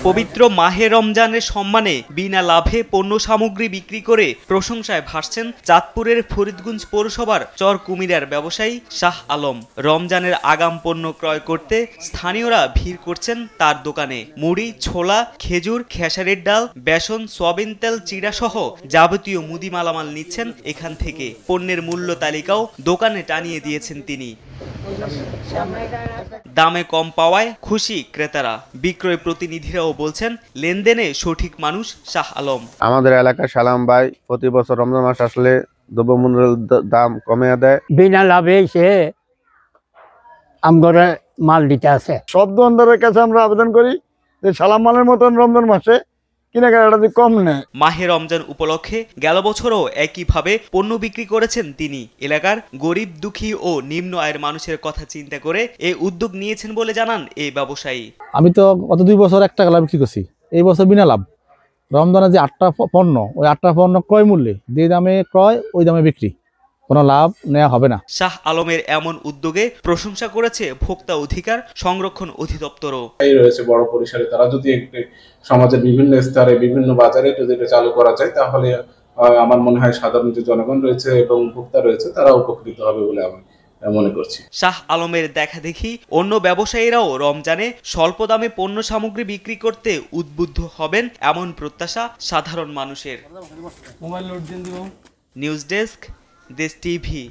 পবিত্র মাহে রমজানের সম্মানে বিনা লাভে পণ্য সামগ্রী বিক্রি করে প্রশংসায় ভাসছেন চাঁদপুরের ফরিদগঞ্জ পৌরসভার চর কুমিরার ব্যবসায়ী শাহ আলম। রমজানের আগাম পণ্য ক্রয় করতে স্থানীয়রা ভিড় করছেন তার দোকানে। মুড়ি, ছোলা, খেজুর, খেসারির ডাল, বেসন, সয়াবিন তেল, চিড়া সহ যাবতীয় মুদি মালামাল নিচ্ছেন এখান থেকে। পণ্যের মূল্য তালিকাও দোকানে টানিয়ে দিয়েছেন তিনি। দামে কম পাওয়ায় খুশি ক্রেতারা। বিক্রয় প্রতিনিধিরাও বলছেন লেনদেনে সঠিক মানুষ শাহ আলম। আমাদের এলাকার সালাম ভাই প্রতি বছর রমজান মাস আসলে দ্রব্যমূল্যের দাম কমে দেয়, বিনা লাভে সে আমগরে মাল দিতে আছে। সব দোকানদারের কাছে আমরা আবেদন করি যে সালাম মালের মতন রমজান মাসে কেনাকাটা কম নেয়। মাহে রমজান উপলক্ষে গেল বছরও একইভাবে পণ্য বিক্রি করেছেন তিনি। এলাকার গরিব, দুঃখী ও নিম্ন আয়ের মানুষের কথা চিন্তা করে এই উদ্যোগ নিয়েছেন বলে জানান এই ব্যবসায়ী। আমি তো গত 2 বছর 1 টাকা লাভ বিক্রি করছি, এই বছর বিনা লাভ। রমজানের যে 8টা পণ্য, ওই 8টা পণ্য ক্রয় মূল্যে, যে দামে ক্রয় ওই দামে বিক্রি, কোনো লাভ নেওয়া হবে না। শাহ আলমের এমন উদ্যোগে প্রশংসা করেছে ভোক্তা অধিকার সংরক্ষণ অধিদপ্তরও। রয়েছে বড় পরিসরে, তারা যদি সমাজের বিভিন্ন স্তরে বিভিন্ন বাজারে যদি এটা চালু করা যায় তাহলে আমার মনে হয় সাধারণ যে জনগণ রয়েছে এবং ভোক্তা রয়েছে তারা উপকৃত হবে বলে আমি মনে করছি। শাহ আলমের দেখা দেখি অন্য ব্যবসায়ীরাও রমজানে স্বল্প দামে পণ্য সামগ্রী বিক্রি করতে উদ্বুদ্ধ হবেন এমন প্রত্যাশা সাধারণ মানুষের। নিউজ ডেস্ক, দেশ টিভি।